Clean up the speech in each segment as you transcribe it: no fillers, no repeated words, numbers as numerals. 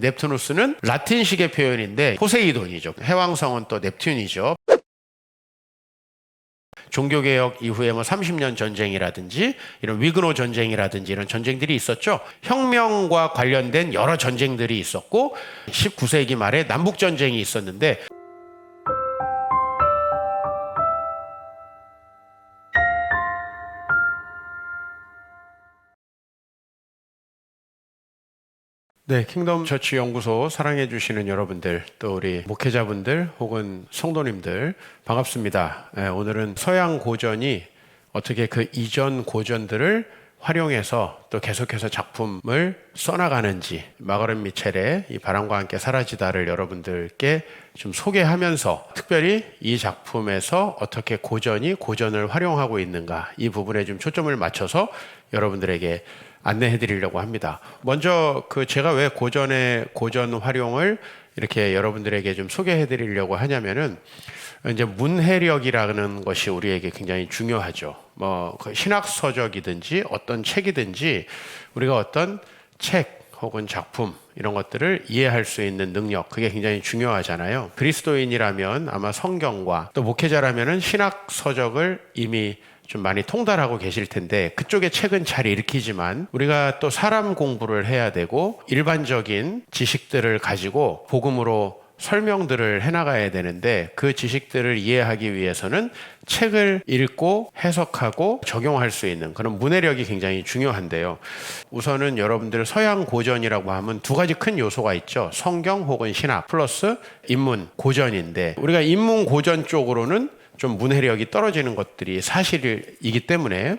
넵투누스는 라틴식의 표현인데 포세이돈이죠. 해왕성은 또 넵튠이죠. 종교개혁 이후에 30년 전쟁이라든지 이런 위그노 전쟁이라든지 이런 전쟁들이 있었죠. 혁명과 관련된 여러 전쟁들이 있었고 19세기 말에 남북전쟁이 있었는데 네, 킹덤 처치 연구소 사랑해 주시는 여러분들, 또 우리 목회자분들 혹은 성도님들 반갑습니다. 네, 오늘은 서양 고전이 어떻게 그 이전 고전들을 활용해서 또 계속해서 작품을 써나가는지 마가렛 미첼의 이 바람과 함께 사라지다를 여러분들께 좀 소개하면서 특별히 이 작품에서 어떻게 고전이 고전을 활용하고 있는가 이 부분에 좀 초점을 맞춰서 여러분들에게 안내해 드리려고 합니다. 먼저 제가 왜 고전 활용을 이렇게 여러분들에게 좀 소개해 드리려고 하냐면은 이제 문해력이라는 것이 우리에게 굉장히 중요하죠. 신학 서적이든지 어떤 책이든지 우리가 어떤 책 혹은 작품 이런 것들을 이해할 수 있는 능력, 그게 굉장히 중요하잖아요. 그리스도인이라면 아마 성경과 또 목회자라면은 신학 서적을 이미 좀 많이 통달하고 계실 텐데 그쪽의 책은 잘 읽히지만 우리가 또 사람 공부를 해야 되고 일반적인 지식들을 가지고 복음으로 설명들을 해나가야 되는데 그 지식들을 이해하기 위해서는 책을 읽고 해석하고 적용할 수 있는 그런 문해력이 굉장히 중요한데요. 우선은 여러분들 서양 고전이라고 하면 두 가지 큰 요소가 있죠. 성경 혹은 신학 플러스 인문 고전인데 우리가 인문 고전 쪽으로는 좀 문해력이 떨어지는 것들이 사실이기 때문에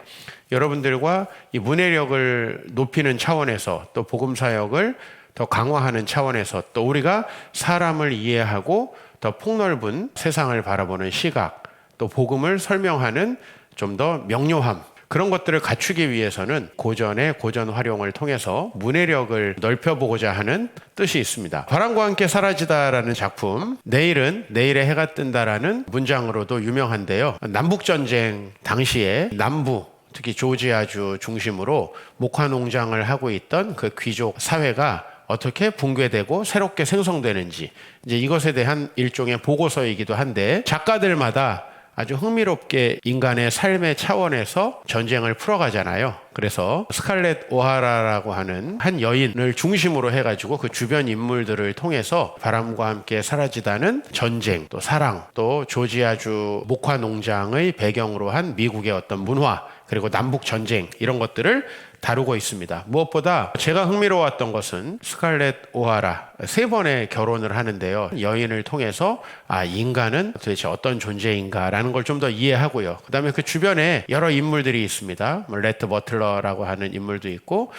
여러분들과 이 문해력을 높이는 차원에서 또 복음 사역을 더 강화하는 차원에서 또 우리가 사람을 이해하고 더 폭넓은 세상을 바라보는 시각 또 복음을 설명하는 좀 더 명료함 그런 것들을 갖추기 위해서는 고전의 고전 활용을 통해서 문해력을 넓혀보고자 하는 뜻이 있습니다. 바람과 함께 사라지다라는 작품, 내일은 내일의 해가 뜬다라는 문장으로도 유명한데요. 남북전쟁 당시에 남부 특히 조지아주 중심으로 목화 농장을 하고 있던 그 귀족 사회가 어떻게 붕괴되고 새롭게 생성되는지 이제 이것에 대한 일종의 보고서이기도 한데 작가들마다 아주 흥미롭게 인간의 삶의 차원에서 전쟁을 풀어가잖아요. 그래서 스칼렛 오하라라고 하는 한 여인을 중심으로 해가지고 그 주변 인물들을 통해서 바람과 함께 사라지다는 전쟁, 또 사랑, 또 조지아주 목화 농장의 배경으로 한 미국의 어떤 문화, 그리고 남북 전쟁 이런 것들을 다루고 있습니다. 무엇보다 제가 흥미로웠던 것은 스칼렛 오하라 3번의 결혼을 하는데요. 여인을 통해서 인간은 도대체 어떤 존재인가라는 걸 좀 더 이해하고요. 그 다음에 그 주변에 여러 인물들이 있습니다. 레트 버틀러라고 하는 인물도 있고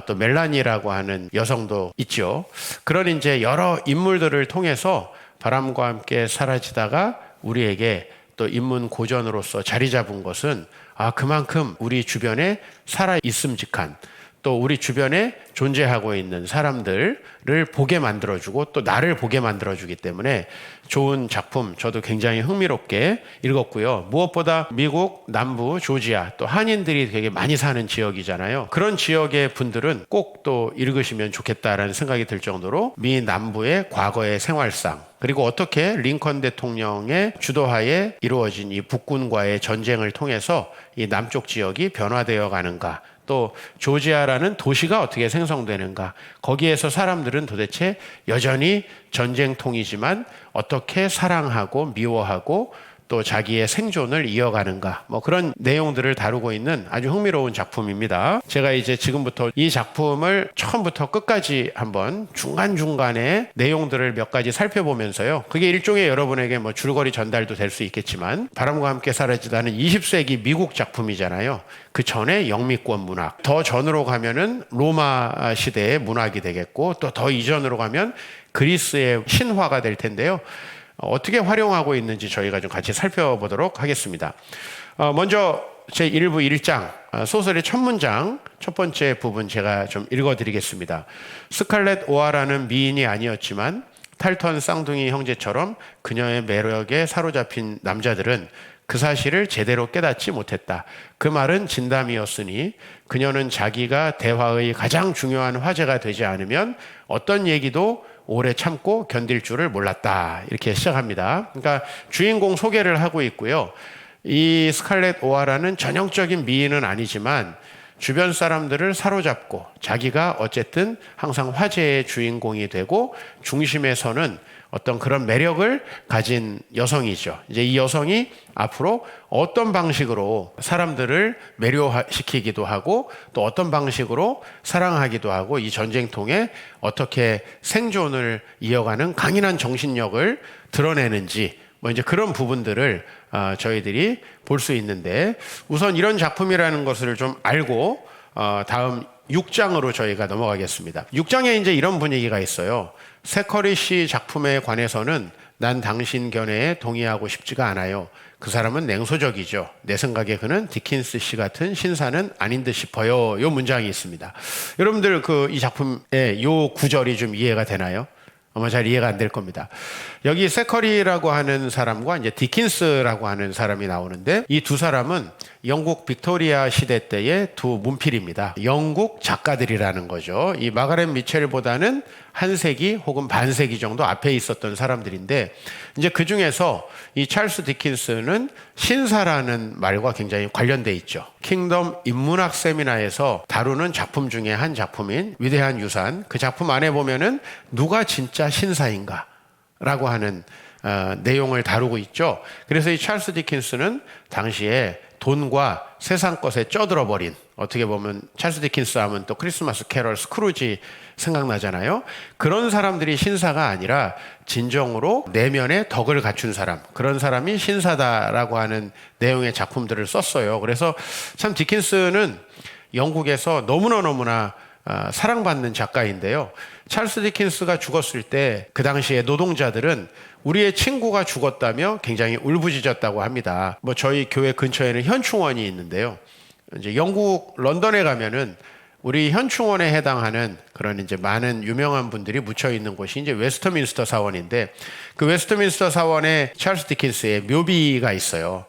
또 멜라니라고 하는 여성도 있죠. 그런 이제 여러 인물들을 통해서 바람과 함께 사라지다가 우리에게 또 인문 고전으로서 자리 잡은 것은 그만큼 우리 주변에 살아 있음직한 또 우리 주변에 존재하고 있는 사람들을 보게 만들어주고 또 나를 보게 만들어주기 때문에 좋은 작품 저도 굉장히 흥미롭게 읽었고요. 무엇보다 미국 남부 조지아 또 한인들이 되게 많이 사는 지역이잖아요. 그런 지역의 분들은 꼭 또 읽으시면 좋겠다라는 생각이 들 정도로 미 남부의 과거의 생활상 그리고 어떻게 링컨 대통령의 주도하에 이루어진 이 북군과의 전쟁을 통해서 이 남쪽 지역이 변화되어 가는가 또 조지아라는 도시가 어떻게 생성되는가 거기에서 사람들은 도대체 여전히 전쟁통이지만 어떻게 사랑하고 미워하고 또 자기의 생존을 이어가는가 그런 내용들을 다루고 있는 아주 흥미로운 작품입니다. 제가 이제 지금부터 이 작품을 처음부터 끝까지 한번 중간중간에 내용들을 몇 가지 살펴보면서요. 그게 일종의 여러분에게 줄거리 전달도 될 수 있겠지만 바람과 함께 사라지다는 20세기 미국 작품이잖아요. 그 전에 영미권 문학, 더 전으로 가면은 로마 시대의 문학이 되겠고 또 더 이전으로 가면 그리스의 신화가 될 텐데요. 어떻게 활용하고 있는지 저희가 좀 같이 살펴보도록 하겠습니다. 먼저 제1부 1장 소설의 첫 문장 첫 번째 부분 제가 좀 읽어드리겠습니다. 스칼렛 오하라는 미인이 아니었지만 탈턴 쌍둥이 형제처럼 그녀의 매력에 사로잡힌 남자들은 그 사실을 제대로 깨닫지 못했다. 그 말은 진담이었으니 그녀는 자기가 대화의 가장 중요한 화제가 되지 않으면 어떤 얘기도 오래 참고 견딜 줄을 몰랐다. 이렇게 시작합니다. 그러니까 주인공 소개를 하고 있고요. 이 스칼렛 오하라는 전형적인 미인은 아니지만 주변 사람들을 사로잡고 자기가 어쨌든 항상 화제의 주인공이 되고 중심에 서는 어떤 그런 매력을 가진 여성이죠. 이제 이 여성이 앞으로 어떤 방식으로 사람들을 매료시키기도 하고 또 어떤 방식으로 사랑하기도 하고 이 전쟁통에 어떻게 생존을 이어가는 강인한 정신력을 드러내는지 뭐 이제 그런 부분들을 저희들이 볼 수 있는데 우선 이런 작품이라는 것을 좀 알고 다음 6장으로 저희가 넘어가겠습니다. 6장에 이제 이런 분위기가 있어요. 세커리 씨 작품에 관해서는 난 당신 견해에 동의하고 싶지가 않아요. 그 사람은 냉소적이죠. 내 생각에 그는 디킨스 씨 같은 신사는 아닌 듯 싶어요. 요 문장이 있습니다. 여러분들 이 작품의 요 구절이 좀 이해가 되나요? 아마 잘 이해가 안 될 겁니다. 여기 세커리라고 하는 사람과 이제 디킨스라고 하는 사람이 나오는데 이 두 사람은 영국 빅토리아 시대 때의 두 문필입니다. 영국 작가들이라는 거죠. 이 마가렛 미첼보다는 한 세기 혹은 반세기 정도 앞에 있었던 사람들인데 이제 그 중에서 이 찰스 디킨스는 신사라는 말과 굉장히 관련돼 있죠. 킹덤 인문학 세미나에서 다루는 작품 중에 한 작품인 위대한 유산, 그 작품 안에 보면은 누가 진짜 신사인가 라고 하는 내용을 다루고 있죠. 그래서 이 찰스 디킨스는 당시에 돈과 세상 것에 쪄들어버린, 어떻게 보면 찰스 디킨스 하면 또 크리스마스 캐럴 스크루지 생각나잖아요. 그런 사람들이 신사가 아니라 진정으로 내면의 덕을 갖춘 사람, 그런 사람이 신사다라고 하는 내용의 작품들을 썼어요. 그래서 참 디킨스는 영국에서 너무나 사랑받는 작가인데요. 찰스 디킨스가 죽었을 때 그 당시에 노동자들은 우리의 친구가 죽었다며 굉장히 울부짖었다고 합니다. 뭐 저희 교회 근처에는 현충원이 있는데요. 이제 영국 런던에 가면은 우리 현충원에 해당하는 그런 이제 많은 유명한 분들이 묻혀 있는 곳이 이제 웨스트민스터 사원인데 그 웨스트민스터 사원에 찰스 디킨스의 묘비가 있어요.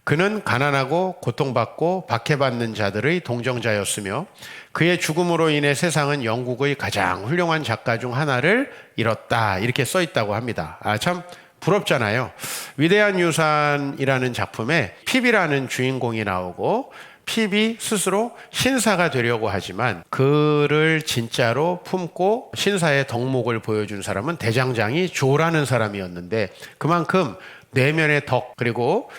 그는 가난하고 고통받고 박해받는 자들의 동정자였으며 그의 죽음으로 인해 세상은 영국의 가장 훌륭한 작가 중 하나를 잃었다. 이렇게 써 있다고 합니다. 참 부럽잖아요. 위대한 유산이라는 작품에 핍이라는 주인공이 나오고 핍이 스스로 신사가 되려고 하지만 그를 진짜로 품고 신사의 덕목을 보여준 사람은 대장장이 조라는 사람이었는데 그만큼 내면의 덕 그리고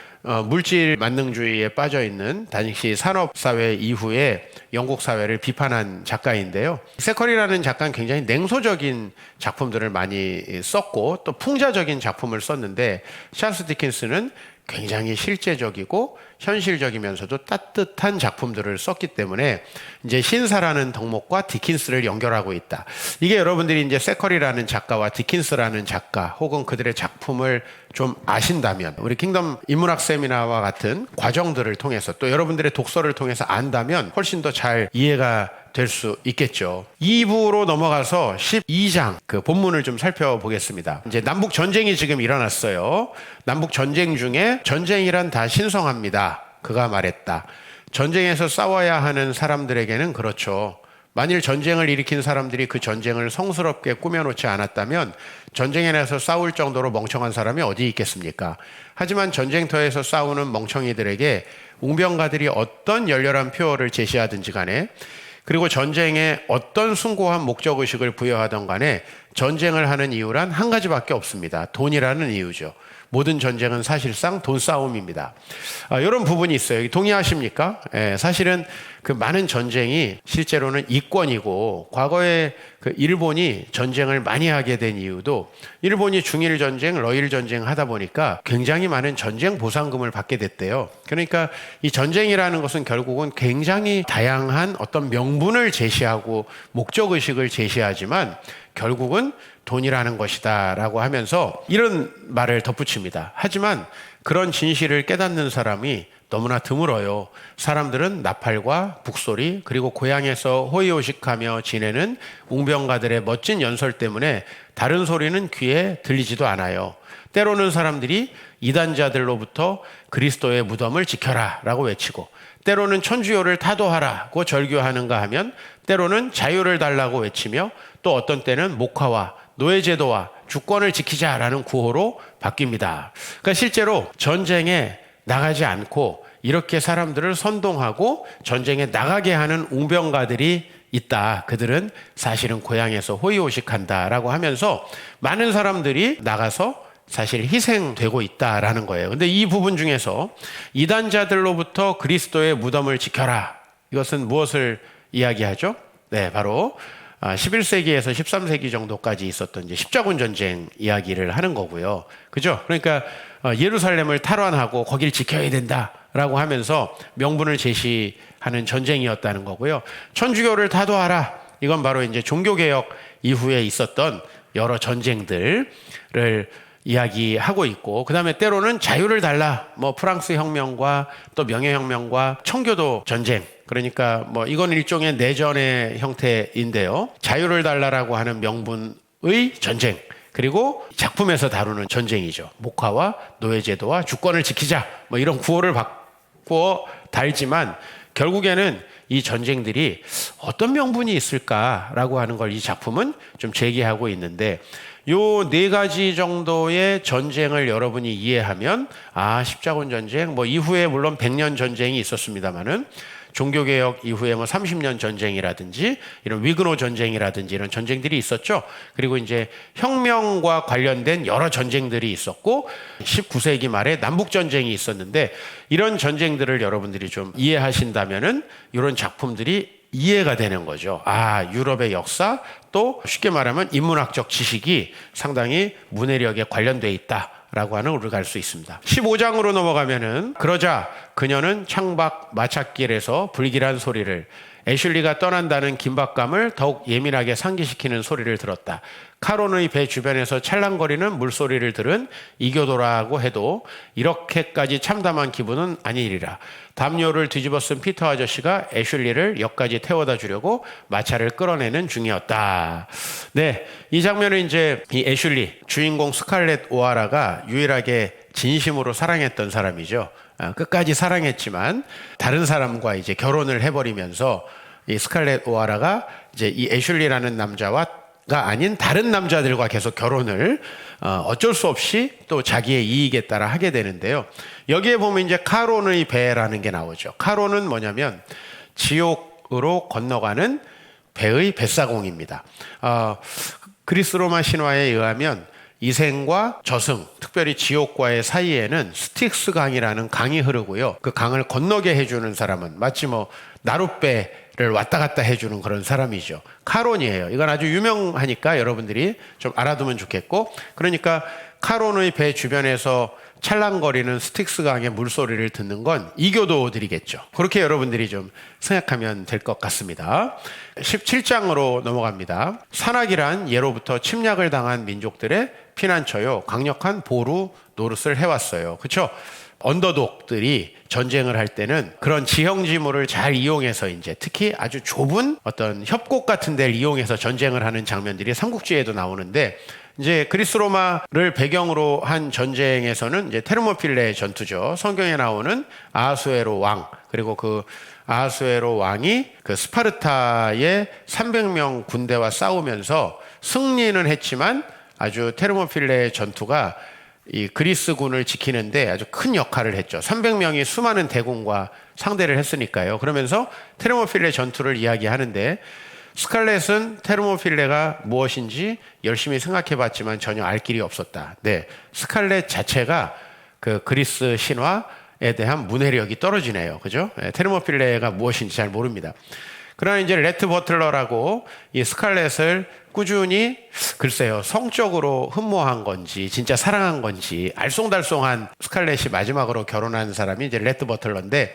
물질 만능주의에 빠져 있는 당시 산업사회 이후에 영국 사회를 비판한 작가인데요. 세커리라는 작가는 굉장히 냉소적인 작품들을 많이 썼고 또 풍자적인 작품을 썼는데 찰스 디킨스는 굉장히 실제적이고 현실적이면서도 따뜻한 작품들을 썼기 때문에 이제 신사라는 덕목과 디킨스를 연결하고 있다. 이게 여러분들이 이제 세커리라는 작가와 디킨스라는 작가 혹은 그들의 작품을 좀 아신다면 우리 킹덤 인문학 세미나와 같은 과정들을 통해서 또 여러분들의 독서를 통해서 안다면 훨씬 더 잘 이해가 될 수 있겠죠. 2부로 넘어가서 12장 그 본문을 좀 살펴보겠습니다. 이제 남북 전쟁이 지금 일어났어요. 남북 전쟁 중에 전쟁이란 다 신성합니다. 그가 말했다. 전쟁에서 싸워야 하는 사람들에게는 그렇죠. 만일 전쟁을 일으킨 사람들이 그 전쟁을 성스럽게 꾸며놓지 않았다면 전쟁에 나서 싸울 정도로 멍청한 사람이 어디 있겠습니까? 하지만 전쟁터에서 싸우는 멍청이들에게 웅병가들이 어떤 열렬한 표어를 제시하든지 간에 그리고 전쟁에 어떤 숭고한 목적의식을 부여하던 간에 전쟁을 하는 이유란 한 가지밖에 없습니다. 돈이라는 이유죠. 모든 전쟁은 사실상 돈 싸움입니다. 이런 부분이 있어요. 동의하십니까? 사실은 그 많은 전쟁이 실제로는 이권이고 과거에 그 일본이 전쟁을 많이 하게 된 이유도 일본이 중일 전쟁, 러일 전쟁 하다 보니까 굉장히 많은 전쟁 보상금을 받게 됐대요. 그러니까 이 전쟁이라는 것은 결국은 굉장히 다양한 어떤 명분을 제시하고 목적의식을 제시하지만 결국은 돈이라는 것이다 라고 하면서 이런 말을 덧붙입니다. 하지만 그런 진실을 깨닫는 사람이 너무나 드물어요. 사람들은 나팔과 북소리 그리고 고향에서 호의호식하며 지내는 웅병가들의 멋진 연설 때문에 다른 소리는 귀에 들리지도 않아요. 때로는 사람들이 이단자들로부터 그리스도의 무덤을 지켜라 라고 외치고 때로는 천주교를 타도하라고 절규하는가 하면 때로는 자유를 달라고 외치며 또 어떤 때는 목화와 노예제도와 주권을 지키자라는 구호로 바뀝니다. 그러니까 실제로 전쟁에 나가지 않고 이렇게 사람들을 선동하고 전쟁에 나가게 하는 웅병가들이 있다. 그들은 사실은 고향에서 호의호식한다라고 하면서 많은 사람들이 나가서 사실 희생되고 있다라는 거예요. 근데 이 부분 중에서 이단자들로부터 그리스도의 무덤을 지켜라. 이것은 무엇을 이야기하죠? 네, 바로 11세기에서 13세기 정도까지 있었던 이제 십자군 전쟁 이야기를 하는 거고요. 그죠? 그러니까 예루살렘을 탈환하고 거기를 지켜야 된다라고 하면서 명분을 제시하는 전쟁이었다는 거고요. 천주교를 타도하라. 이건 바로 이제 종교개혁 이후에 있었던 여러 전쟁들을 이야기하고 있고, 그 다음에 때로는 자유를 달라. 뭐 프랑스 혁명과 또 명예혁명과 청교도 전쟁. 그러니까 뭐 이건 일종의 내전의 형태인데요. 자유를 달라라고 하는 명분의 전쟁. 그리고 작품에서 다루는 전쟁이죠. 목화와 노예제도와 주권을 지키자. 뭐 이런 구호를 바꾸어 달지만 결국에는 이 전쟁들이 어떤 명분이 있을까라고 하는 걸 이 작품은 좀 제기하고 있는데, 요 네 가지 정도의 전쟁을 여러분이 이해하면 십자군 전쟁, 뭐 이후에 물론 100년 전쟁이 있었습니다만은 종교개혁 이후에 뭐 30년 전쟁이라든지 이런 위그노 전쟁이라든지 이런 전쟁들이 있었죠. 그리고 이제 혁명과 관련된 여러 전쟁들이 있었고 19세기 말에 남북전쟁이 있었는데, 이런 전쟁들을 여러분들이 좀 이해하신다면은 이런 작품들이 이해가 되는 거죠. 유럽의 역사, 또 쉽게 말하면 인문학적 지식이 상당히 문해력에 관련돼 있다라고 하는 우리가 알 수 있습니다. 15장으로 넘어가면은, 그러자 그녀는 창밖 마찻길에서 불길한 소리를, 애슐리가 떠난다는 긴박감을 더욱 예민하게 상기시키는 소리를 들었다. 카론의 배 주변에서 찰랑거리는 물소리를 들은 이교도라고 해도 이렇게까지 참담한 기분은 아니리라. 담요를 뒤집어 쓴 피터 아저씨가 애슐리를 역까지 태워다 주려고 마차를 끌어내는 중이었다. 네, 이 장면은 이제 이 애슐리, 주인공 스칼렛 오하라가 유일하게 진심으로 사랑했던 사람이죠. 끝까지 사랑했지만 다른 사람과 이제 결혼을 해버리면서 이 스칼렛 오하라가 이제 이 애슐리라는 남자가 아닌 다른 남자들과 계속 결혼을 어쩔 수 없이 또 자기의 이익에 따라 하게 되는데요. 여기에 보면 이제 카론의 배라는 게 나오죠. 카론은 뭐냐면 지옥으로 건너가는 배의 뱃사공입니다. 그리스 로마 신화에 의하면 이생과 저승, 특별히 지옥과의 사이에는 스틱스 강이라는 강이 흐르고요. 그 강을 건너게 해주는 사람은 마치 뭐 나룻배를 왔다 갔다 해주는 그런 사람이죠. 카론이에요. 이건 아주 유명하니까 여러분들이 좀 알아두면 좋겠고, 그러니까 카론의 배 주변에서 찰랑거리는 스틱스 강의 물소리를 듣는 건 이교도들이겠죠. 그렇게 여러분들이 좀 생각하면 될 것 같습니다. 17장으로 넘어갑니다. 산악이란 예로부터 침략을 당한 민족들의 피난처요, 강력한 보루 노릇을 해왔어요. 그렇죠? 언더독들이 전쟁을 할 때는 그런 지형지물을 잘 이용해서 이제 특히 아주 좁은 어떤 협곡 같은 데를 이용해서 전쟁을 하는 장면들이 삼국지에도 나오는데, 이제 그리스 로마를 배경으로 한 전쟁에서는 이제 테르모필레 전투죠. 성경에 나오는 아하수에로 왕, 그리고 그 아하수에로 왕이 그 스파르타의 300명 군대와 싸우면서 승리는 했지만 아주 테르모필레 전투가 이 그리스군을 지키는데 아주 큰 역할을 했죠. 300명이 수많은 대군과 상대를 했으니까요. 그러면서 테르모필레 전투를 이야기하는데, 스칼렛은 테르모필레가 무엇인지 열심히 생각해 봤지만 전혀 알 길이 없었다. 네, 스칼렛 자체가 그 그리스 신화에 대한 문해력이 떨어지네요. 그죠? 네, 테르모필레가 무엇인지 잘 모릅니다. 그러나 이제 레트 버틀러라고 이 스칼렛을 꾸준히, 글쎄요, 성적으로 흠모한 건지 진짜 사랑한 건지 알쏭달쏭한 스칼렛이 마지막으로 결혼한 사람이 이제 레트 버틀러인데,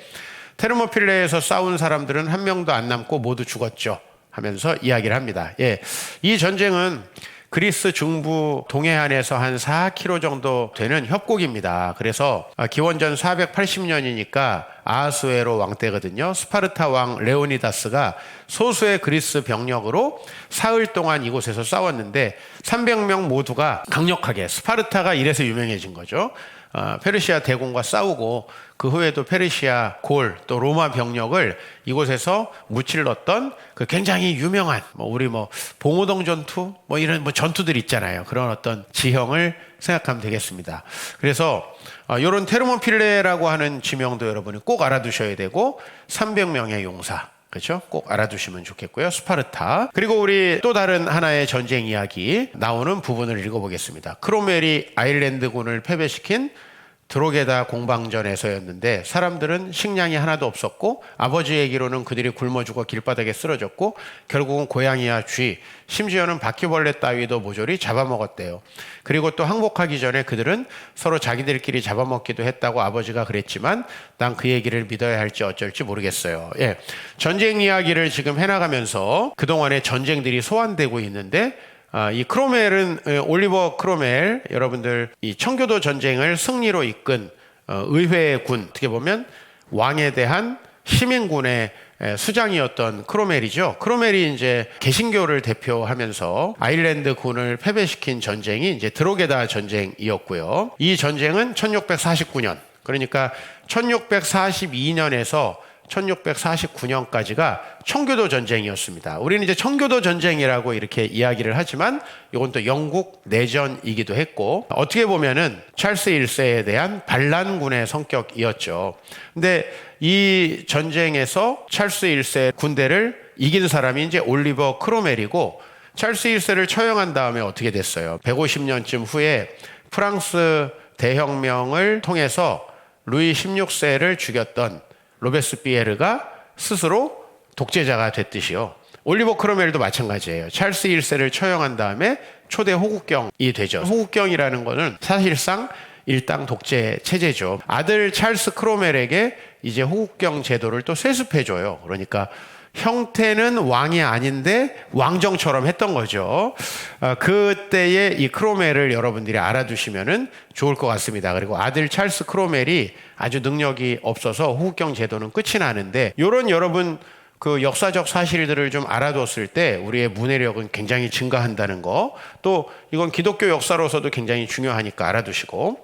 테르모필레에서 싸운 사람들은 한 명도 안 남고 모두 죽었죠 하면서 이야기를 합니다. 예, 이 전쟁은 그리스 중부 동해안에서 한 4km 정도 되는 협곡입니다. 그래서 기원전 480년이니까 아하수에로 왕 때거든요. 스파르타 왕 레오니다스가 소수의 그리스 병력으로 사흘 동안 이곳에서 싸웠는데 300명 모두가 강력하게, 스파르타가 이래서 유명해진 거죠. 페르시아 대군과 싸우고 그 후에도 페르시아 골 또 로마 병력을 이곳에서 무찔렀던 그 굉장히 유명한 우리 봉오동 전투 이런 전투들 있잖아요. 그런 어떤 지형을 생각하면 되겠습니다. 그래서 이런 테르모필레라고 하는 지명도 여러분이 꼭 알아두셔야 되고 300명의 용사 그렇죠? 꼭 알아두시면 좋겠고요. 스파르타. 그리고 우리 또 다른 하나의 전쟁 이야기 나오는 부분을 읽어보겠습니다. 크로멜이 아일랜드군을 패배시킨 드로게다 공방전에서였는데 사람들은 식량이 하나도 없었고 아버지 얘기로는 그들이 굶어 죽어 길바닥에 쓰러졌고 결국은 고양이와 쥐 심지어는 바퀴벌레 따위도 모조리 잡아먹었대요. 그리고 또 항복하기 전에 그들은 서로 자기들끼리 잡아먹기도 했다고 아버지가 그랬지만 난 그 얘기를 믿어야 할지 어쩔지 모르겠어요. 예, 전쟁 이야기를 지금 해나가면서 그동안의 전쟁들이 소환되고 있는데 이 크로멜은 올리버 크로멜 여러분들 이 청교도 전쟁을 승리로 이끈 의회의 군 어떻게 보면 왕에 대한 시민군의 수장이었던 크로멜이죠. 크로멜이 이제 개신교를 대표하면서 아일랜드 군을 패배시킨 전쟁이 이제 드로게다 전쟁이었고요. 이 전쟁은 1649년 그러니까 1642년에서 1649년까지가 청교도 전쟁이었습니다. 우리는 이제 청교도 전쟁이라고 이렇게 이야기를 하지만 이건 또 영국 내전이기도 했고 어떻게 보면은 찰스 1세에 대한 반란군의 성격이었죠. 근데 이 전쟁에서 찰스 1세 군대를 이긴 사람이 이제 올리버 크로멜이고 찰스 1세를 처형한 다음에 어떻게 됐어요? 150년쯤 후에 프랑스 대혁명을 통해서 루이 16세를 죽였던 로베스피에르가 스스로 독재자가 됐듯이요. 올리버 크로멜도 마찬가지예요. 찰스 1세를 처형한 다음에 초대 호국경이 되죠. 호국경이라는 것은 사실상 일당 독재 체제죠. 아들 찰스 크로멜에게 이제 호국경 제도를 또 세습해줘요. 그러니까 형태는 왕이 아닌데 왕정처럼 했던 거죠. 그때의 이 크로멜을 여러분들이 알아두시면 좋을 것 같습니다. 그리고 아들 찰스 크로멜이 아주 능력이 없어서 호국경 제도는 끝이 나는데 이런 여러분 그 역사적 사실들을 좀 알아뒀을 때 우리의 문해력은 굉장히 증가한다는 거, 또 이건 기독교 역사로서도 굉장히 중요하니까 알아두시고,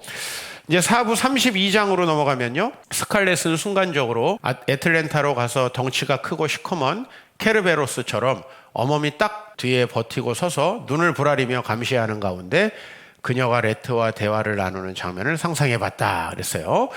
이제 4부 32장으로 넘어가면요, 스칼렛은 순간적으로 애틀랜타로 가서 덩치가 크고 시커먼 케르베로스처럼 어멈이 딱 뒤에 버티고 서서 눈을 부라리며 감시하는 가운데 그녀가 레트와 대화를 나누는 장면을 상상해봤다 그랬어요.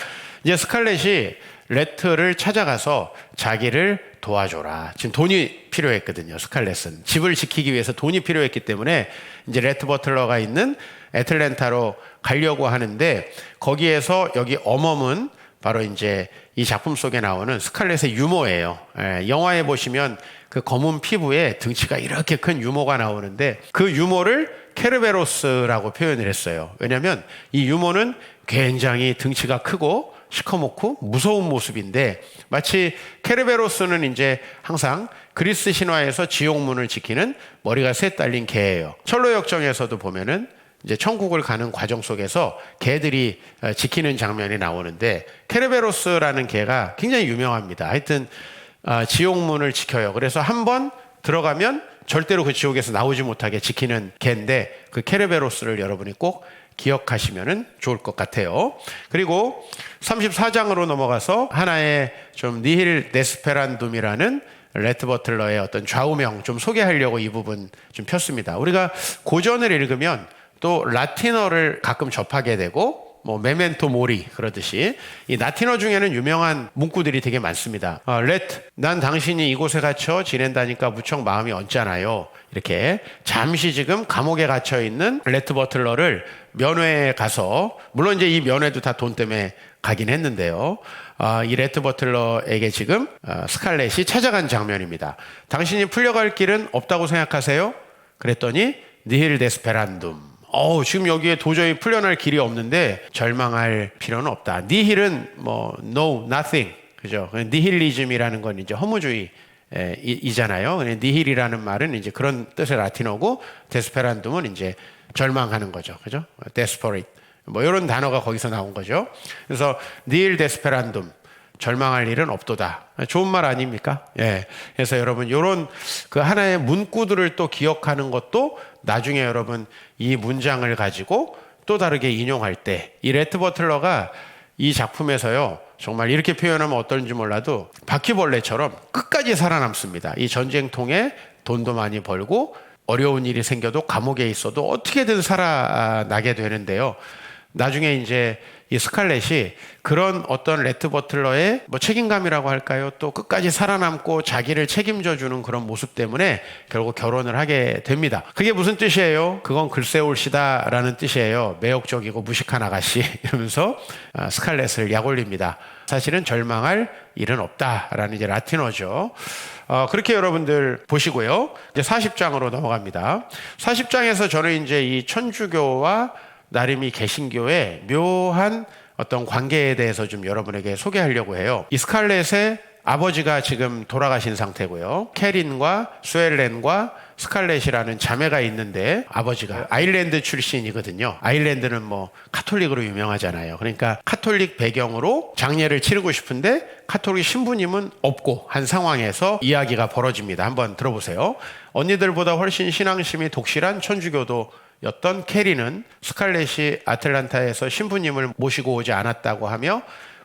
이제 스칼렛이 레트를 찾아가서 자기를 도와줘라. 지금 돈이 필요했거든요. 스칼렛은 집을 지키기 위해서 돈이 필요했기 때문에 이제 레트 버틀러가 있는 애틀랜타로 가려고 하는데, 거기에서 여기 어멈은 바로 이제 이 작품 속에 나오는 스칼렛의 유모예요. 영화에 보시면 그 검은 피부에 등치가 이렇게 큰 유모가 나오는데 그 유모를 케르베로스라고 표현을 했어요. 왜냐하면 이 유모는 굉장히 등치가 크고 시커멓고 무서운 모습인데, 마치 케르베로스는 이제 항상 그리스 신화에서 지옥문을 지키는 머리가 셋 달린 개예요. 철로 역정에서도 보면은 이제 천국을 가는 과정 속에서 개들이 지키는 장면이 나오는데, 케르베로스라는 개가 굉장히 유명합니다. 하여튼 지옥문을 지켜요. 그래서 한번 들어가면 절대로 그 지옥에서 나오지 못하게 지키는 개인데, 그 케르베로스를 여러분이 꼭 기억하시면 좋을 것 같아요. 그리고 34장으로 넘어가서 하나의 좀 니힐 데스페란둠이라는 레트 버틀러의 어떤 좌우명 좀 소개하려고 이 부분 좀 폈습니다. 우리가 고전을 읽으면 또 라틴어를 가끔 접하게 되고, 뭐 메멘토 모리 그러듯이 이 라틴어 중에는 유명한 문구들이 되게 많습니다. 레트, 난 당신이 이곳에 갇혀 지낸다니까 무척 마음이 언짢아요. 이렇게 잠시 지금 감옥에 갇혀 있는 레트 버틀러를 면회에 가서, 물론 이제 이 면회도 다 돈 때문에 가긴 했는데요, 이 레트 버틀러에게 지금 스칼렛이 찾아간 장면입니다. 당신이 풀려갈 길은 없다고 생각하세요? 그랬더니 니힐 데스페란둠. 지금 여기에 도저히 풀려날 길이 없는데 절망할 필요는 없다. 니힐은 뭐 no, nothing, 그죠? 니힐리즘이라는 건 이제 허무주의 이잖아요. 니힐이라는 말은 이제 그런 뜻의 라틴어고, 데스페란둠은 이제 절망하는 거죠, 그죠? desperate, 뭐 이런 단어가 거기서 나온 거죠. 그래서 니힐 데스페란둠, 절망할 일은 없도다. 좋은 말 아닙니까? 예. 그래서 여러분 이런 그 하나의 문구들을 또 기억하는 것도 나중에 여러분 이 문장을 가지고 또 다르게 인용할 때 이 레트 버틀러가 이 작품에서요 정말 이렇게 표현하면 어떨지 몰라도 바퀴벌레처럼 끝까지 살아남습니다. 이 전쟁통에 돈도 많이 벌고 어려운 일이 생겨도 감옥에 있어도 어떻게든 살아나게 되는데요. 나중에 이제 이 스칼렛이 그런 어떤 레트 버틀러의 뭐 책임감이라고 할까요? 또 끝까지 살아남고 자기를 책임져 주는 그런 모습 때문에 결국 결혼을 하게 됩니다. 그게 무슨 뜻이에요? 그건 글쎄 올시다라는 뜻이에요. 매혹적이고 무식한 아가씨 이러면서 스칼렛을 약올립니다. 사실은 절망할 일은 없다라는 이제 라틴어죠. 그렇게 여러분들 보시고요. 이제 40장으로 넘어갑니다. 40장에서 저는 이제 이 천주교와 나름이 개신교의 묘한 어떤 관계에 대해서 좀 여러분에게 소개하려고 해요. 이 스칼렛의 아버지가 지금 돌아가신 상태고요. 캐린과 수엘렌과 스칼렛이라는 자매가 있는데 아버지가 아일랜드 출신이거든요. 아일랜드는 뭐 카톨릭으로 유명하잖아요. 그러니까 카톨릭 배경으로 장례를 치르고 싶은데 카톨릭 신부님은 없고 한 상황에서 이야기가 벌어집니다. 한번 들어보세요. 언니들보다 훨씬 신앙심이 독실한 천주교도 였던 캐리는 스칼렛이 아틀란타에서 신부님을 모시고 오지 않았다고 하며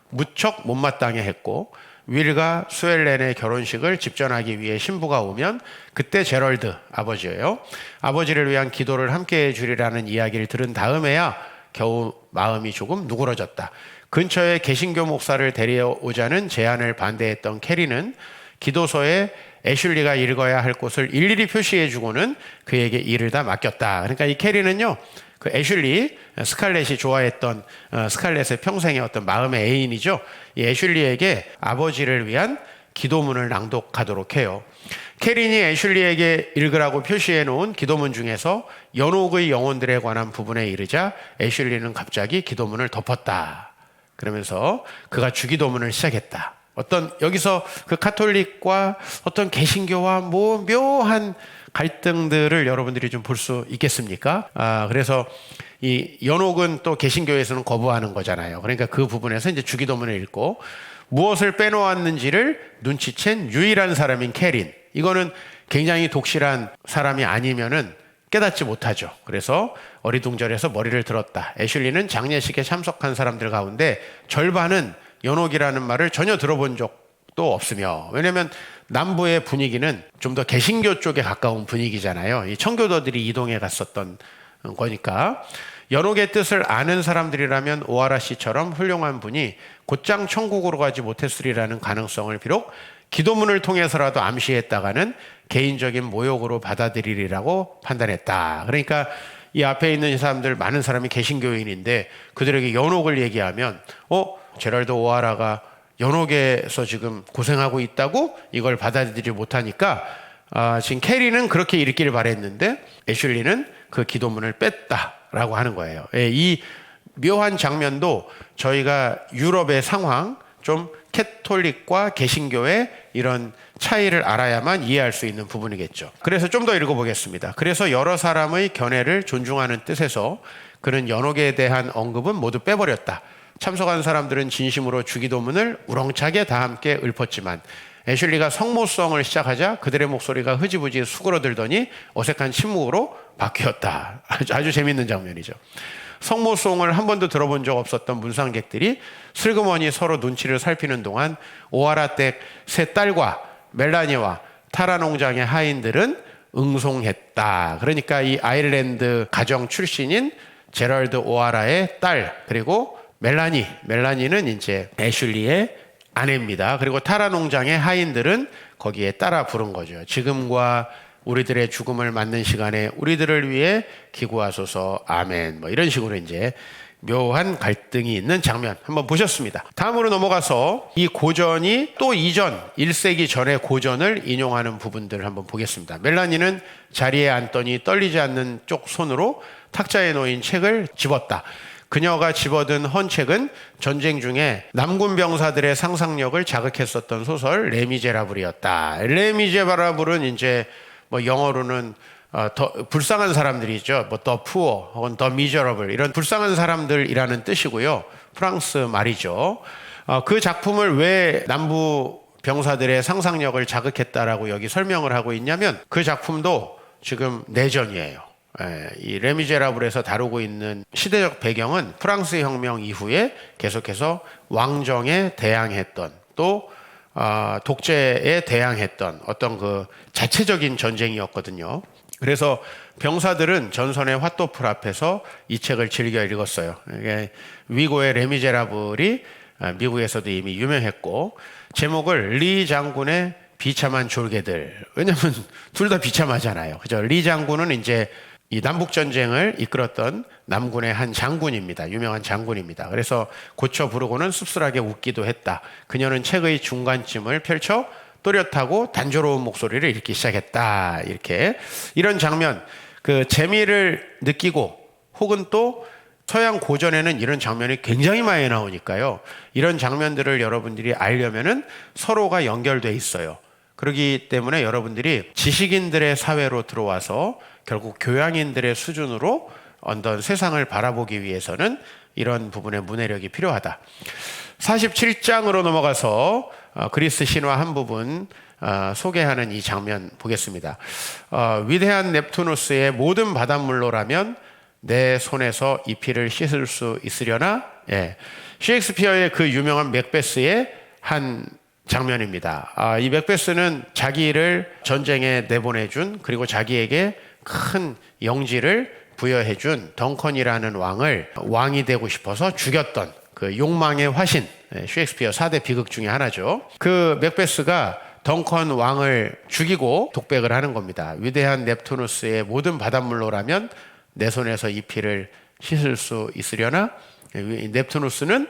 무척 못마땅해 했고, 윌과 수엘렌의 결혼식을 집전하기 위해 신부가 오면 그때 제럴드 아버지예요. 아버지를 위한 기도를 함께 해주리라는 이야기를 들은 다음에야 겨우 마음이 조금 누그러졌다. 근처에 개신교 목사를 데려오자는 제안을 반대했던 캐리는 기도서에 애슐리가 읽어야 할 곳을 일일이 표시해주고는 그에게 일을 다 맡겼다. 그러니까 이 캐리는요, 그 애슐리, 스칼렛이 좋아했던 스칼렛의 평생의 어떤 마음의 애인이죠. 이 애슐리에게 아버지를 위한 기도문을 낭독하도록 해요. 캐린이 애슐리에게 읽으라고 표시해 놓은 기도문 중에서 연옥의 영혼들에 관한 부분에 이르자 애슐리는 갑자기 기도문을 덮었다. 그러면서 그가 주기도문을 시작했다. 어떤 여기서 그 카톨릭과 어떤 개신교와 뭐 묘한 갈등들을 여러분들이 좀 볼 수 있겠습니까? 그래서 이 연옥은 또 개신교에서는 거부하는 거잖아요. 그러니까 그 부분에서 이제 주기도문을 읽고 무엇을 빼놓았는지를 눈치챈 유일한 사람인 캐린. 이거는 굉장히 독실한 사람이 아니면은 깨닫지 못하죠. 그래서 어리둥절해서 머리를 들었다. 애슐리는 장례식에 참석한 사람들 가운데 절반은 연옥이라는 말을 전혀 들어본 적도 없으며, 왜냐하면 남부의 분위기는 좀 더 개신교 쪽에 가까운 분위기잖아요. 이 청교도들이 이동해 갔었던 거니까. 연옥의 뜻을 아는 사람들이라면 오하라 씨처럼 훌륭한 분이 곧장 천국으로 가지 못했으리라는 가능성을 비록 기도문을 통해서라도 암시했다가는 개인적인 모욕으로 받아들이리라고 판단했다. 그러니까 이 앞에 있는 사람들 많은 사람이 개신교인인데 그들에게 연옥을 얘기하면 제럴드 오하라가 연옥에서 지금 고생하고 있다고 이걸 받아들이지 못하니까 지금 캐리는 그렇게 읽기를 바랬는데 애슐리는 그 기도문을 뺐다라고 하는 거예요. 이 묘한 장면도 저희가 유럽의 상황, 좀 캐톨릭과 개신교의 이런 차이를 알아야만 이해할 수 있는 부분이겠죠. 그래서 좀 더 읽어보겠습니다. 그래서 여러 사람의 견해를 존중하는 뜻에서 그는 연옥에 대한 언급은 모두 빼버렸다. 참석한 사람들은 진심으로 주기도문을 우렁차게 다 함께 읊었지만 애슐리가 성모성을 시작하자 그들의 목소리가 흐지부지 수그러들더니 어색한 침묵으로 바뀌었다. 아주 재밌는 장면이죠. 성모송을 한 번도 들어본 적 없었던 문상객들이 슬그머니 서로 눈치를 살피는 동안 오하라 댁 세 딸과 멜라니와 타라 농장의 하인들은 응송했다. 그러니까 이 아일랜드 가정 출신인 제럴드 오하라의 딸, 그리고 멜라니는 이제 애슐리의 아내입니다. 그리고 타라 농장의 하인들은 거기에 따라 부른 거죠. 지금과 우리들의 죽음을 맞는 시간에 우리들을 위해 기구하소서 아멘. 뭐 이런 식으로 이제 묘한 갈등이 있는 장면 한번 보셨습니다. 다음으로 넘어가서 이 고전이 또 이전 1세기 전의 고전을 인용하는 부분들을 한번 보겠습니다. 멜라니는 자리에 앉더니 떨리지 않는 쪽 손으로 탁자에 놓인 책을 집었다. 그녀가 집어든 헌 책은 전쟁 중에 남군 병사들의 상상력을 자극했었던 소설 레미제라블이었다. 레미제라블은 이제 뭐 영어로는 더 불쌍한 사람들이죠. 뭐 the poor 혹은 the miserable 이런 불쌍한 사람들이라는 뜻이고요. 프랑스 말이죠. 그 작품을 왜 남부 병사들의 상상력을 자극했다라고 여기 설명을 하고 있냐면 그 작품도 지금 내전이에요. 이 레미제라블에서 다루고 있는 시대적 배경은 프랑스 혁명 이후에 계속해서 왕정에 대항했던 또 독재에 대항했던 어떤 그 자체적인 전쟁이었거든요. 그래서 병사들은 전선의 화토풀 앞에서 이 책을 즐겨 읽었어요. 이게 위고의 레미제라블이 미국에서도 이미 유명했고, 제목을 리 장군의 비참한 졸개들. 왜냐면 둘 다 비참하잖아요. 그죠? 리 장군은 이제 이 남북전쟁을 이끌었던 남군의 한 장군입니다. 유명한 장군입니다. 그래서 고쳐 부르고는 씁쓸하게 웃기도 했다. 그녀는 책의 중간쯤을 펼쳐 또렷하고 단조로운 목소리를 읽기 시작했다. 이런 장면, 그 재미를 느끼고 혹은 또 서양 고전에는 이런 장면이 굉장히 많이 나오니까요. 이런 장면들을 여러분들이 알려면은 서로가 연결돼 있어요. 그렇기 때문에 여러분들이 지식인들의 사회로 들어와서 결국 교양인들의 수준으로 어떤 세상을 바라보기 위해서는 이런 부분의 문해력이 필요하다. 47장으로 넘어가서 그리스 신화 한 부분 소개하는 이 장면 보겠습니다. 위대한 넵투누스의 모든 바닷물로라면 내 손에서 이 피를 씻을 수 있으려나? 셰익스피어의 그 유명한 맥베스의 한 장면입니다. 이 맥베스는 자기를 전쟁에 내보내준, 그리고 자기에게 큰 영지를 부여해준 덩컨이라는 왕이 되고 싶어서 죽였던 그 욕망의 화신, 셰익스피어 4대 비극 중에 하나죠. 그 맥베스가 덩컨 왕을 죽이고 독백을 하는 겁니다. 위대한 넵투누스의 모든 바닷물로라면 내 손에서 이 피를 씻을 수 있으려나? 넵투누스는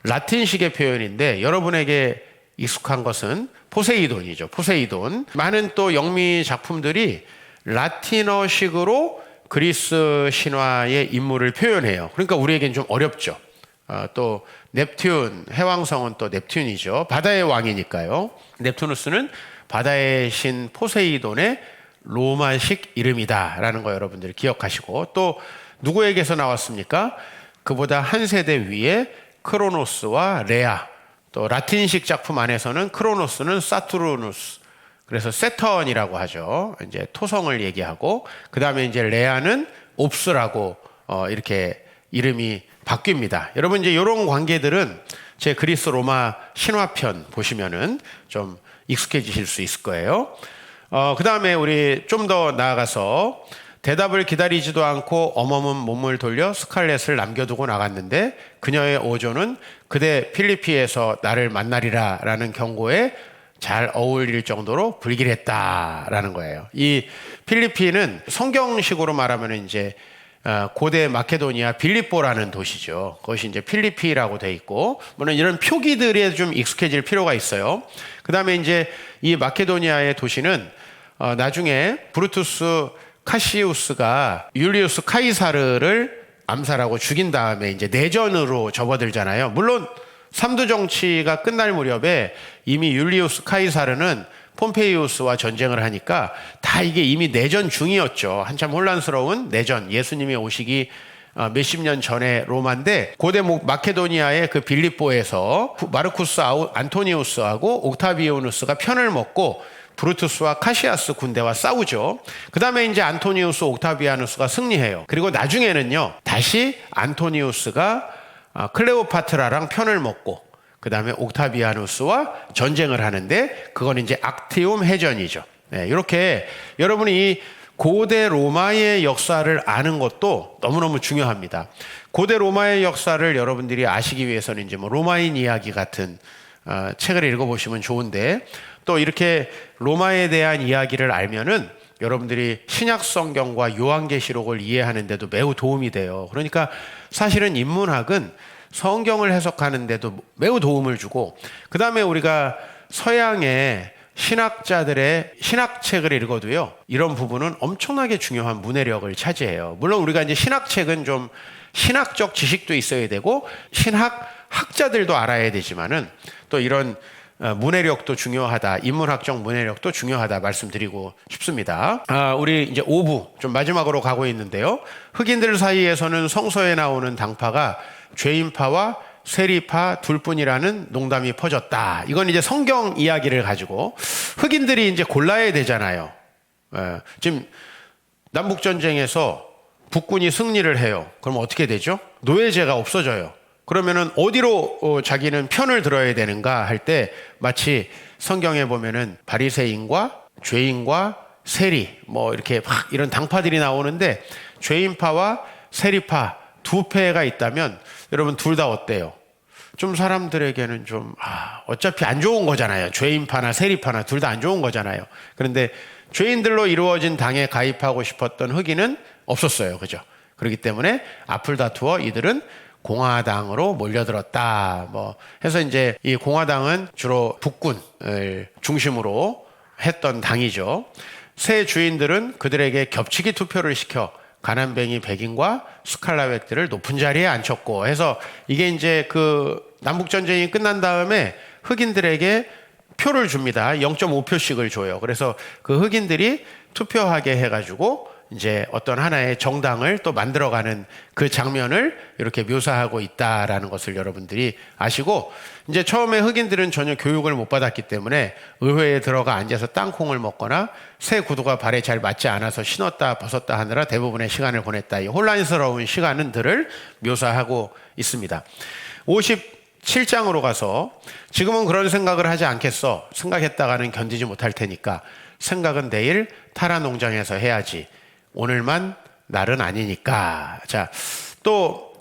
라틴식의 표현인데 여러분에게 익숙한 것은 포세이돈이죠. 포세이돈. 많은 또 영미 작품들이 라틴어식으로 그리스 신화의 인물을 표현해요. 그러니까 우리에겐 좀 어렵죠. 또 넵튠, 해왕성은 또 넵튠이죠. 바다의 왕이니까요. 넵투누스는 바다의 신 포세이돈의 로마식 이름이다라는 거 여러분들이 기억하시고, 또 누구에게서 나왔습니까? 그보다 한 세대 위에 크로노스와 레아, 또 라틴식 작품 안에서는 크로노스는 사투르누스, 그래서 세턴이라고 하죠. 이제 토성을 얘기하고, 그 다음에 이제 레아는 옵스라고 이렇게 이름이 바뀝니다. 여러분 이제 이런 관계들은 제 그리스 로마 신화편 보시면은 좀 익숙해지실 수 있을 거예요. 그 다음에 우리 좀 더 나아가서 대답을 기다리지도 않고 어멈은 몸을 돌려 스칼렛을 남겨두고 나갔는데 그녀의 오조는 그대 필리피에서 나를 만나리라 라는 경고에 잘 어울릴 정도로 불길했다라는 거예요. 이 필리피는 성경식으로 말하면 이제 고대 마케도니아 빌립보라는 도시죠. 그것이 이제 필리피라고 돼 있고, 물론 이런 표기들에 좀 익숙해질 필요가 있어요. 그 다음에 이제 이 마케도니아의 도시는 나중에 브루투스 카시우스가 율리우스 카이사르를 암살하고 죽인 다음에 이제 내전으로 접어들잖아요. 물론 삼두 정치가 끝날 무렵에 이미 율리우스 카이사르는 폼페이우스와 전쟁을 하니까 다 이게 이미 내전 중이었죠. 한참 혼란스러운 내전, 예수님이 오시기 몇십 년 전에 로마인데, 고대 마케도니아의 그 빌립보에서 마르쿠스 안토니우스하고 옥타비오누스가 편을 먹고 브루투스와 카시아스 군대와 싸우죠. 그 다음에 이제 안토니우스 옥타비아누스가 승리해요. 그리고 나중에는요, 다시 안토니우스가 클레오파트라랑 편을 먹고 그 다음에 옥타비아누스와 전쟁을 하는데, 그건 이제 악티움 해전이죠. 이렇게 여러분이 이 고대 로마의 역사를 아는 것도 너무너무 중요합니다. 고대 로마의 역사를 여러분들이 아시기 위해서는 이제 뭐 로마인 이야기 같은 책을 읽어보시면 좋은데, 또 이렇게 로마에 대한 이야기를 알면은 여러분들이 신약 성경과 요한계시록을 이해하는 데도 매우 도움이 돼요. 그러니까 사실은 인문학은 성경을 해석하는 데도 매우 도움을 주고, 그 다음에 우리가 서양의 신학자들의 신학책을 읽어도요, 이런 부분은 엄청나게 중요한 문해력을 차지해요. 물론 우리가 이제 신학책은 좀 신학적 지식도 있어야 되고 신학학자들도 알아야 되지만은 또 이런 문해력도 중요하다, 인문학적 문해력도 중요하다 말씀드리고 싶습니다. 우리 이제 5부 좀 마지막으로 가고 있는데요. 흑인들 사이에서는 성서에 나오는 당파가 죄인파와 세리파 둘뿐이라는 농담이 퍼졌다. 이건 이제 성경 이야기를 가지고 흑인들이 이제 골라야 되잖아요. 지금 남북전쟁에서 북군이 승리를 해요. 그럼 어떻게 되죠? 노예제가 없어져요. 그러면은 어디로 자기는 편을 들어야 되는가 할 때 마치 성경에 보면은 바리새인과 죄인과 세리 뭐 이렇게 막 이런 당파들이 나오는데 죄인파와 세리파 두 패가 있다면 여러분 둘 다 어때요? 좀 사람들에게는 좀 어차피 안 좋은 거잖아요. 죄인파나 세리파나 둘 다 안 좋은 거잖아요. 그런데 죄인들로 이루어진 당에 가입하고 싶었던 흑인은 없었어요. 그죠? 그렇기 때문에 앞을 다투어 이들은 공화당으로 몰려들었다. 뭐 해서 이제 이 공화당은 주로 북군을 중심으로 했던 당이죠. 새 주인들은 그들에게 겹치기 투표를 시켜 가난뱅이 백인과 스칼라백들을 높은 자리에 앉혔고 해서 이게 이제 그 남북전쟁이 끝난 다음에 흑인들에게 표를 줍니다. 0.5표씩을 줘요. 그래서 그 흑인들이 투표하게 해가지고 이제 어떤 하나의 정당을 또 만들어가는 그 장면을 이렇게 묘사하고 있다라는 것을 여러분들이 아시고, 이제 처음에 흑인들은 전혀 교육을 못 받았기 때문에 의회에 들어가 앉아서 땅콩을 먹거나 새 구두가 발에 잘 맞지 않아서 신었다 벗었다 하느라 대부분의 시간을 보냈다. 이 혼란스러운 시간들을 묘사하고 있습니다. 57장으로 가서 지금은 그런 생각을 하지 않겠어. 생각했다가는 견디지 못할 테니까 생각은 내일 타라 농장에서 해야지. 오늘만 날은 아니니까. 자, 또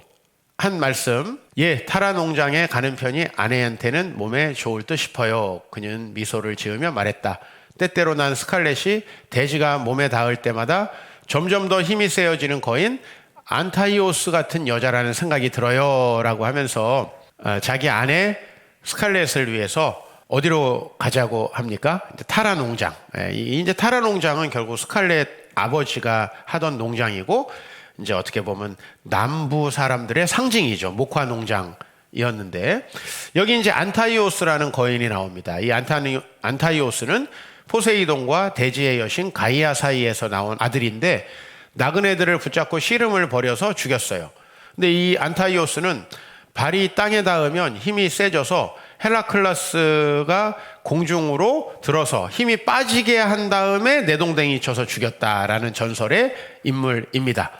한 말씀. 타라 농장에 가는 편이 아내한테는 몸에 좋을 듯 싶어요. 그는 미소를 지으며 말했다. 때때로 난 스칼렛이 돼지가 몸에 닿을 때마다 점점 더 힘이 세어지는 거인 안타이오스 같은 여자라는 생각이 들어요. 라고 하면서 자기 아내 스칼렛을 위해서 어디로 가자고 합니까? 타라 농장. 이제 타라 농장은 결국 스칼렛 아버지가 하던 농장이고, 이제 어떻게 보면 남부 사람들의 상징이죠. 목화 농장이었는데, 여기 이제 안타이오스라는 거인이 나옵니다. 이 안타이오스는 포세이돈과 대지의 여신 가이아 사이에서 나온 아들인데, 나그네들을 붙잡고 씨름을 벌여서 죽였어요. 근데 이 안타이오스는 발이 땅에 닿으면 힘이 세져서 헬라클라스가 공중으로 들어서 힘이 빠지게 한 다음에 내동댕이 쳐서 죽였다라는 전설의 인물입니다.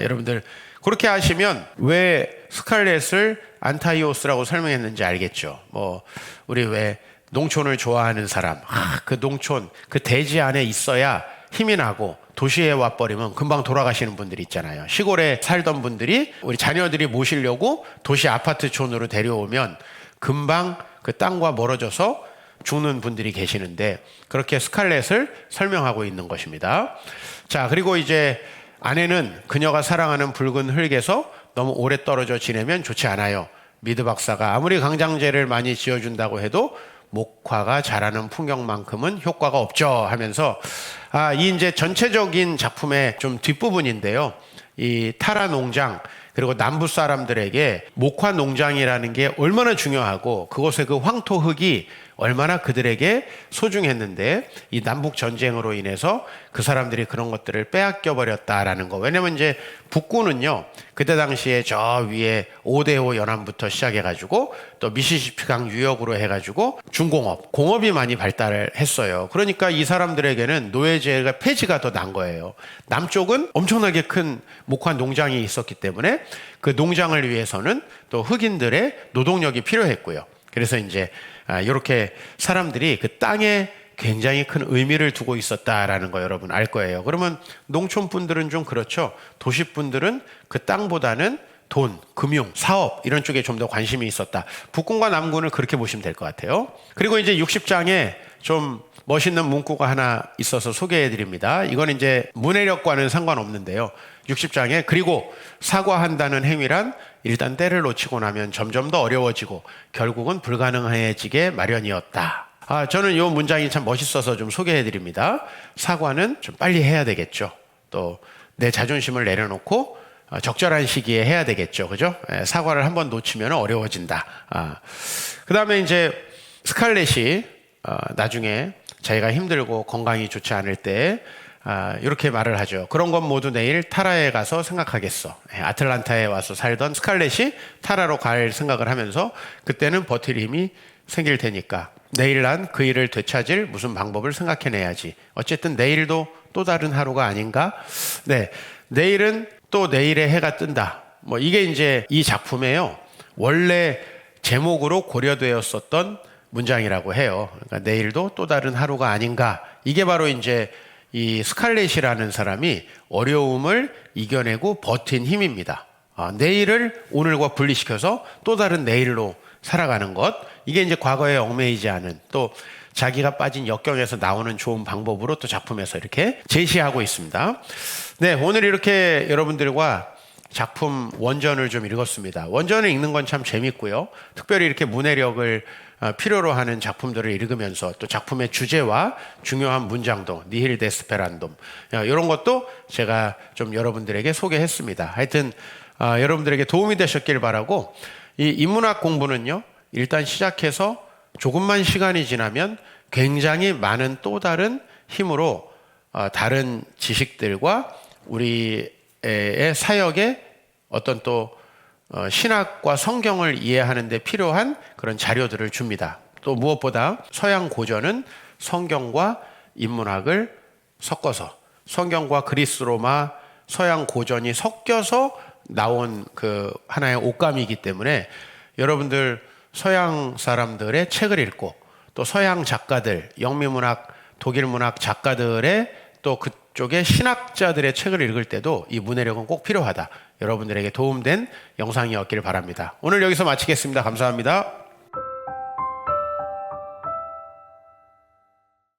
여러분들 그렇게 하시면 왜 스칼렛을 안타이오스라고 설명했는지 알겠죠. 뭐 우리 왜 농촌을 좋아하는 사람, 그 농촌 그 대지 안에 있어야 힘이 나고 도시에 와버리면 금방 돌아가시는 분들이 있잖아요. 시골에 살던 분들이 우리 자녀들이 모시려고 도시 아파트촌으로 데려오면 금방 그 땅과 멀어져서 죽는 분들이 계시는데, 그렇게 스칼렛을 설명하고 있는 것입니다. 자, 그리고 이제 아내는 그녀가 사랑하는 붉은 흙에서 너무 오래 떨어져 지내면 좋지 않아요. 미드 박사가 아무리 강장제를 많이 지어준다고 해도 목화가 자라는 풍경만큼은 효과가 없죠 하면서, 이 이제 전체적인 작품의 좀 뒷부분인데요. 이 타라 농장, 그리고 남부 사람들에게 목화 농장이라는 게 얼마나 중요하고 그곳의 그 황토 흙이 얼마나 그들에게 소중했는데, 이 남북 전쟁으로 인해서 그 사람들이 그런 것들을 빼앗겨 버렸다라는 거. 왜냐면 이제 북군은요, 그때 당시에 저 위에 5대5 연안부터 시작해가지고 또 미시시피강 유역으로 해가지고 중공업, 공업이 많이 발달을 했어요. 그러니까 이 사람들에게는 노예제가 폐지가 더 난 거예요. 남쪽은 엄청나게 큰 목화 농장이 있었기 때문에 그 농장을 위해서는 또 흑인들의 노동력이 필요했고요. 그래서 이제 이렇게 사람들이 그 땅에 굉장히 큰 의미를 두고 있었다라는 거 여러분 알 거예요. 그러면 농촌 분들은 좀 그렇죠. 도시 분들은 그 땅보다는 돈, 금융, 사업 이런 쪽에 좀 더 관심이 있었다. 북군과 남군을 그렇게 보시면 될 것 같아요. 그리고 이제 60장에 좀 멋있는 문구가 하나 있어서 소개해 드립니다. 이건 이제 문해력과는 상관없는데요. 60장에 그리고 사과한다는 행위란 일단 때를 놓치고 나면 점점 더 어려워지고 결국은 불가능해지게 마련이었다. 저는 이 문장이 참 멋있어서 좀 소개해 드립니다. 사과는 좀 빨리 해야 되겠죠. 또 내 자존심을 내려놓고 적절한 시기에 해야 되겠죠. 그죠? 사과를 한번 놓치면 어려워진다. 그 다음에 이제 스칼렛이 나중에 자기가 힘들고 건강이 좋지 않을 때 이렇게 말을 하죠. 그런 건 모두 내일 타라에 가서 생각하겠어. 아틀란타에 와서 살던 스칼렛이 타라로 갈 생각을 하면서 그때는 버틸 힘이 생길 테니까 내일 난 그 일을 되찾을 무슨 방법을 생각해내야지. 어쨌든 내일도 또 다른 하루가 아닌가? 네, 내일은 또 내일의 해가 뜬다. 뭐 이게 이제 이 작품에요. 원래 제목으로 고려되었었던 문장이라고 해요. 그러니까 내일도 또 다른 하루가 아닌가. 이게 바로 이제 이 스칼렛이라는 사람이 어려움을 이겨내고 버틴 힘입니다. 내일을 오늘과 분리시켜서 또 다른 내일로 살아가는 것. 이게 이제 과거에 얽매이지 않은 또 자기가 빠진 역경에서 나오는 좋은 방법으로 또 작품에서 이렇게 제시하고 있습니다. 네, 오늘 이렇게 여러분들과 작품 원전을 좀 읽었습니다. 원전을 읽는 건 참 재밌고요. 특별히 이렇게 문해력을 필요로 하는 작품들을 읽으면서 또 작품의 주제와 중요한 문장도 니힐 데스페란돔 이런 것도 제가 좀 여러분들에게 소개했습니다. 하여튼 여러분들에게 도움이 되셨길 바라고 이 인문학 공부는요. 일단 시작해서 조금만 시간이 지나면 굉장히 많은 또 다른 힘으로 다른 지식들과 우리의 사역에 어떤 또 신학과 성경을 이해하는 데 필요한 그런 자료들을 줍니다. 또 무엇보다 서양 고전은 성경과 인문학을 섞어서 성경과 그리스 로마 서양 고전이 섞여서 나온 그 하나의 옷감이기 때문에 여러분들 서양 사람들의 책을 읽고 또 서양 작가들, 영미문학, 독일문학 작가들의 또 그쪽의 신학자들의 책을 읽을 때도 이 문해력은 꼭 필요하다. 여러분들에게 도움된 영상이었길 바랍니다. 오늘 여기서 마치겠습니다. 감사합니다.